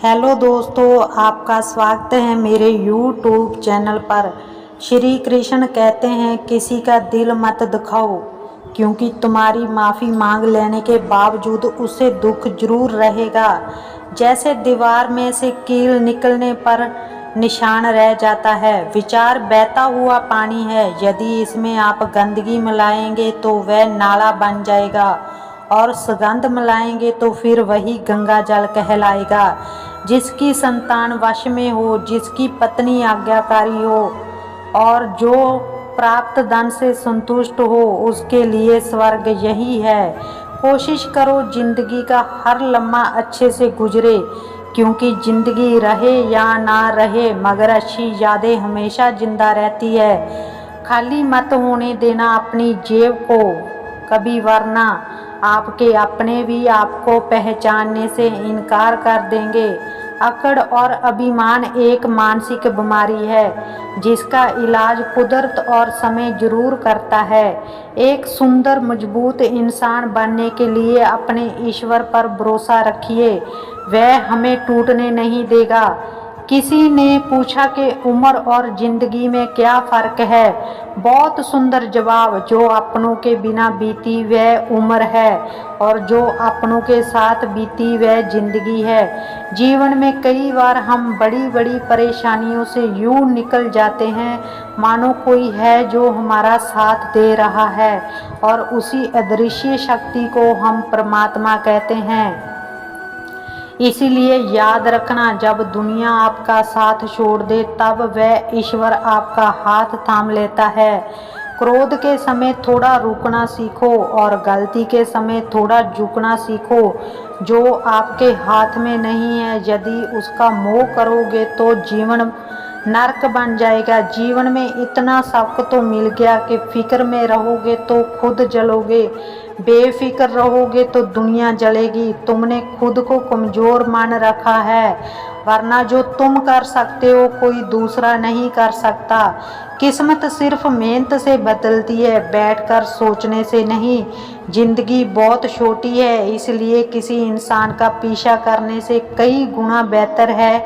Hello दोस्तों, आपका स्वागत है मेरे YouTube चैनल पर। श्री कृष्ण कहते हैं किसी का दिल मत दुखाओ, क्योंकि तुम्हारी माफ़ी मांग लेने के बावजूद उसे दुख जरूर रहेगा। जैसे दीवार में से कील निकलने पर निशान रह जाता है। विचार बहता हुआ पानी है, यदि इसमें आप गंदगी मिलाएंगे तो वह नाला बन जाएगा और सुगंध मिलाएंगे तो फिर वही गंगा जल कहलाएगा। जिसकी संतान वश में हो, जिसकी पत्नी आज्ञाकारी हो और जो प्राप्त धन से संतुष्ट हो, उसके लिए स्वर्ग यही है। कोशिश करो जिंदगी का हर लम्हा अच्छे से गुजरे, क्योंकि जिंदगी रहे या ना रहे मगर अच्छी यादें हमेशा जिंदा रहती है। खाली मत होने देना अपनी जेब को कभी, वरना आपके अपने भी आपको पहचानने से इनकार कर देंगे। अकड़ और अभिमान एक मानसिक बीमारी है जिसका इलाज कुदरत और समय जरूर करता है। एक सुंदर मजबूत इंसान बनने के लिए अपने ईश्वर पर भरोसा रखिए, वह हमें टूटने नहीं देगा। किसी ने पूछा कि उम्र और जिंदगी में क्या फ़र्क है। बहुत सुंदर जवाब, जो अपनों के बिना बीती वह उम्र है और जो अपनों के साथ बीती वह जिंदगी है। जीवन में कई बार हम बड़ी बड़ी परेशानियों से यूं निकल जाते हैं मानो कोई है जो हमारा साथ दे रहा है, और उसी अदृश्य शक्ति को हम परमात्मा कहते हैं। इसीलिए याद रखना, जब दुनिया आपका साथ छोड़ दे तब वह ईश्वर आपका हाथ थाम लेता है। क्रोध के समय थोड़ा रुकना सीखो और गलती के समय थोड़ा झुकना सीखो। जो आपके हाथ में नहीं है, यदि उसका मोह करोगे तो जीवन नरक बन जाएगा। जीवन में इतना सबक तो मिल गया कि फिक्र में रहोगे तो खुद जलोगे, बेफिक्र रहोगे तो दुनिया जलेगी। तुमने खुद को कमज़ोर मान रखा है, वरना जो तुम कर सकते हो कोई दूसरा नहीं कर सकता। किस्मत सिर्फ मेहनत से बदलती है, बैठकर सोचने से नहीं। जिंदगी बहुत छोटी है, इसलिए किसी इंसान का पीछा करने से कई गुना बेहतर है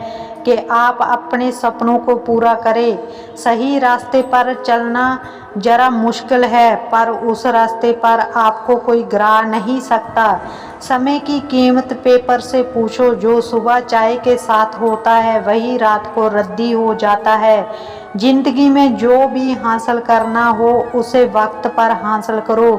कि आप अपने सपनों को पूरा करें। सही रास्ते पर चलना जरा मुश्किल है, पर उस रास्ते पर आपको कोई गिरा नहीं सकता। समय की कीमत पेपर से पूछो, जो सुबह चाय के साथ होता है वही रात को रद्दी हो जाता है। जिंदगी में जो भी हासिल करना हो उसे वक्त पर हासिल करो,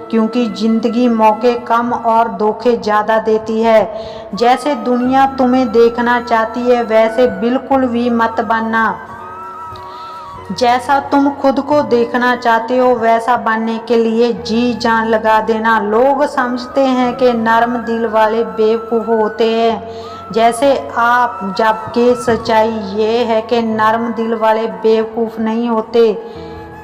क्योंकि जिंदगी मौके कम और धोखे ज़्यादा देती है। जैसे दुनिया तुम्हें देखना चाहती है वैसे बिल्कुल भी मत बनना। जैसा तुम खुद को देखना चाहते हो वैसा बनने के लिए जी जान लगा देना। लोग समझते हैं कि नर्म दिल वाले बेवकूफ़ होते हैं, जैसे आप, जबकि सच्चाई ये है कि नर्म दिल वाले बेवकूफ़ नहीं होते।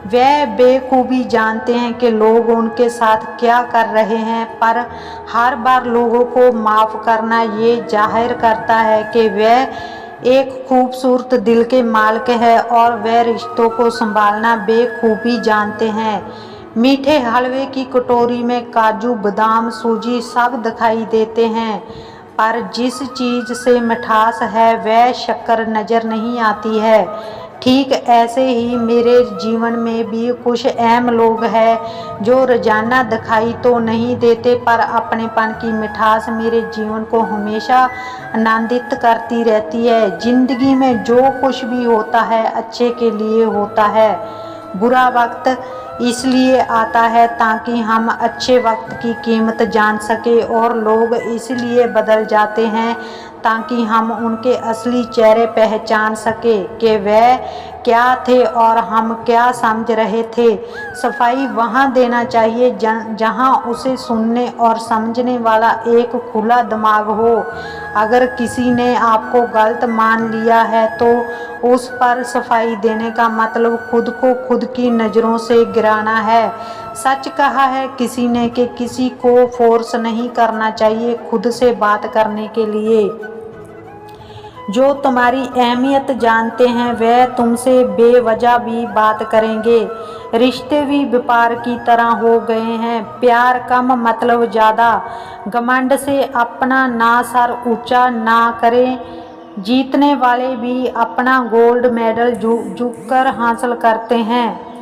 वह बेखूबी जानते हैं कि लोग उनके साथ क्या कर रहे हैं, पर हर बार लोगों को माफ़ करना ये जाहिर करता है कि वह एक खूबसूरत दिल के मालिक है और वह रिश्तों को संभालना बेखूबी जानते हैं। मीठे हलवे की कटोरी में काजू, बादाम, सूजी सब दिखाई देते हैं, पर जिस चीज़ से मिठास है वह शक्कर नज़र नहीं आती है। ठीक ऐसे ही मेरे जीवन में भी कुछ अहम लोग हैं जो रोजाना दिखाई तो नहीं देते, पर अपनेपन की मिठास मेरे जीवन को हमेशा आनंदित करती रहती है। जिंदगी में जो कुछ भी होता है अच्छे के लिए होता है। बुरा वक्त इसलिए आता है ताकि हम अच्छे वक्त की कीमत जान सके, और लोग इसलिए बदल जाते हैं ताकि हम उनके असली चेहरे पहचान सके कि वह क्या थे और हम क्या समझ रहे थे। सफाई वहाँ देना चाहिए जहाँ उसे सुनने और समझने वाला एक खुला दिमाग हो। अगर किसी ने आपको गलत मान लिया है तो उस पर सफाई देने का मतलब खुद को खुद की नज़रों से गिराना है। सच कहा है किसी ने कि किसी को फोर्स नहीं करना चाहिए खुद से बात करने के लिए। जो तुम्हारी अहमियत जानते हैं वह तुमसे बेवजह भी बात करेंगे। रिश्ते भी व्यापार की तरह हो गए हैं, प्यार कम मतलब ज़्यादा। घमंड से अपना ना सर ऊंचा ना करें, जीतने वाले भी अपना गोल्ड मेडल झुककर हासिल करते हैं।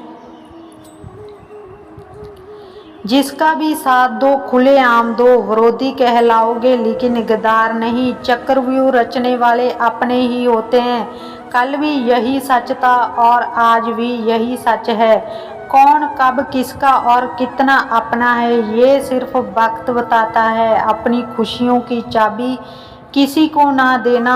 जिसका भी साथ दो खुलेआम दो, विरोधी कहलाओगे लेकिन गद्दार नहीं। चक्रव्यूह रचने वाले अपने ही होते हैं। कल भी यही सच था और आज भी यही सच है। कौन कब किसका और कितना अपना है ये सिर्फ वक्त बताता है। अपनी खुशियों की चाबी किसी को ना देना।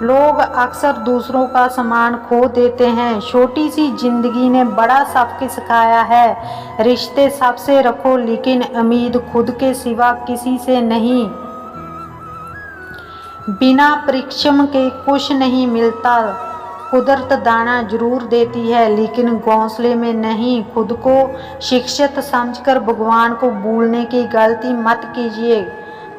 लोग अक्सर दूसरों का सामान खो देते हैं। छोटी सी जिंदगी ने बड़ा सबक सिखाया है। रिश्ते सबसे रखो लेकिन उम्मीद खुद के सिवा किसी से नहीं। बिना परिश्रम के कुछ नहीं मिलता। कुदरत दाना जरूर देती है लेकिन घोंसले में नहीं। खुद को शिक्षित समझकर भगवान को भूलने की गलती मत कीजिए।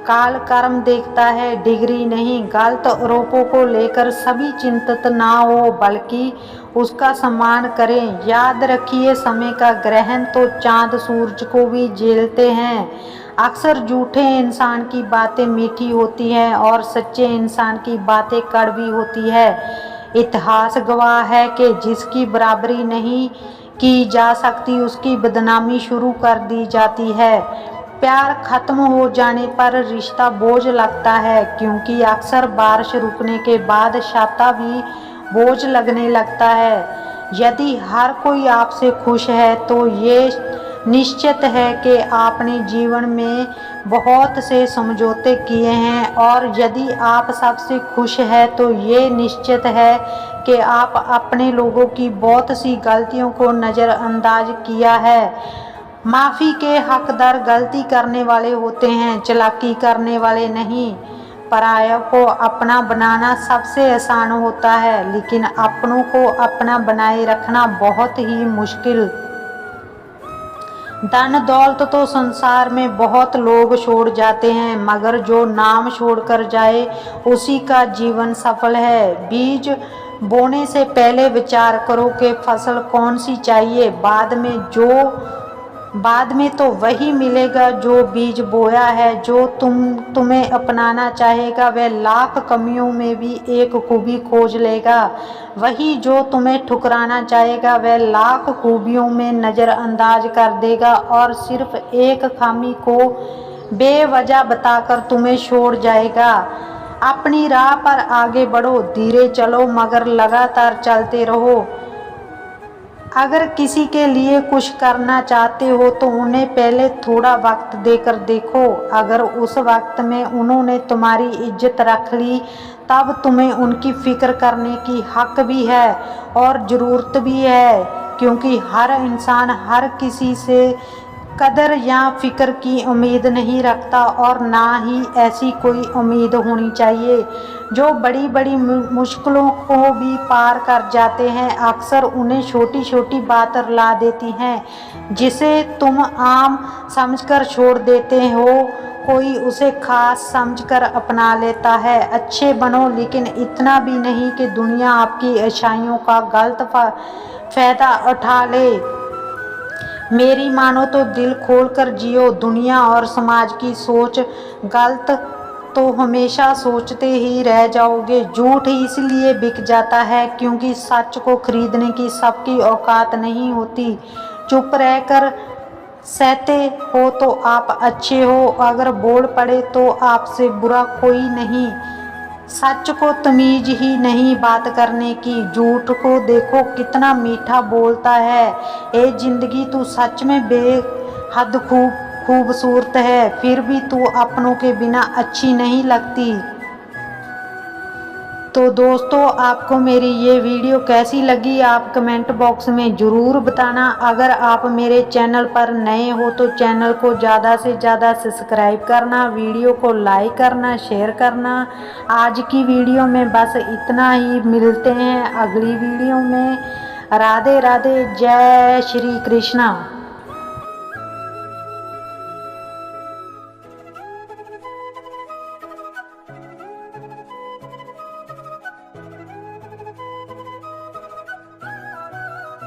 काल कर्म देखता है, डिग्री नहीं। गलत आरोपों को लेकर सभी चिंतित ना हो बल्कि उसका सम्मान करें। याद रखिए समय का ग्रहण तो चांद सूरज को भी झेलते हैं। अक्सर झूठे इंसान की बातें मीठी होती हैं और सच्चे इंसान की बातें कड़वी होती है। इतिहास गवाह है कि जिसकी बराबरी नहीं की जा सकती उसकी बदनामी शुरू कर दी जाती है। प्यार खत्म हो जाने पर रिश्ता बोझ लगता है क्योंकि अक्सर बारिश रुकने के बाद छाता भी बोझ लगने लगता है। यदि हर कोई आपसे खुश है तो ये निश्चित है कि आपने जीवन में बहुत से समझौते किए हैं और यदि आप सबसे खुश है तो ये निश्चित है कि आप अपने लोगों की बहुत सी गलतियों को नज़रअंदाज किया है। माफ़ी के हकदार गलती करने वाले होते हैं, चालाकी करने वाले नहीं। पराया को अपना बनाना सबसे आसान होता है लेकिन अपनों को अपना बनाए रखना बहुत ही मुश्किल। धन दौलत तो संसार में बहुत लोग छोड़ जाते हैं मगर जो नाम छोड़कर जाए उसी का जीवन सफल है। बीज बोने से पहले विचार करो कि फसल कौन सी चाहिए। बाद में तो वही मिलेगा जो बीज बोया है। जो तुम्हें अपनाना चाहेगा वह लाख कमियों में भी एक खूबी खोज लेगा। वही जो तुम्हें ठुकराना चाहेगा वह लाख खूबियों में नज़रअंदाज कर देगा और सिर्फ एक खामी को बेवजह बताकर तुम्हें छोड़ जाएगा। अपनी राह पर आगे बढ़ो, धीरे चलो मगर लगातार चलते रहो। अगर किसी के लिए कुछ करना चाहते हो तो उन्हें पहले थोड़ा वक्त देकर देखो। अगर उस वक्त में उन्होंने तुम्हारी इज्जत रख ली तब तुम्हें उनकी फिक्र करने की हक भी है और ज़रूरत भी है क्योंकि हर इंसान हर किसी से कदर या फिक्र की उम्मीद नहीं रखता और ना ही ऐसी कोई उम्मीद होनी चाहिए। जो बड़ी बड़ी मुश्किलों को भी पार कर जाते हैं अक्सर उन्हें छोटी छोटी बात रुला देती हैं जिसे तुम आम समझकर छोड़ देते हो कोई उसे खास समझकर अपना लेता है। अच्छे बनो लेकिन इतना भी नहीं कि दुनिया आपकी अच्छाइयों का गलत फायदा उठा ले। मेरी मानो तो दिल खोलकर जियो। दुनिया और समाज की सोच गलत तो हमेशा सोचते ही रह जाओगे। झूठ इसलिए बिक जाता है क्योंकि सच को खरीदने की सबकी औकात नहीं होती। चुप रहकर सहते हो तो आप अच्छे हो, अगर बोल पड़े तो आपसे बुरा कोई नहीं। सच को तमीज ही नहीं बात करने की। झूठ को देखो कितना मीठा बोलता है। ए जिंदगी तू सच में बेहद खूबसूरत है फिर भी तू अपनों के बिना अच्छी नहीं लगती। तो दोस्तों आपको मेरी ये वीडियो कैसी लगी आप कमेंट बॉक्स में ज़रूर बताना। अगर आप मेरे चैनल पर नए हो तो चैनल को ज़्यादा से ज़्यादा सब्सक्राइब करना, वीडियो को लाइक करना, शेयर करना। आज की वीडियो में बस इतना ही। मिलते हैं अगली वीडियो में। राधे राधे, जय श्री कृष्णा।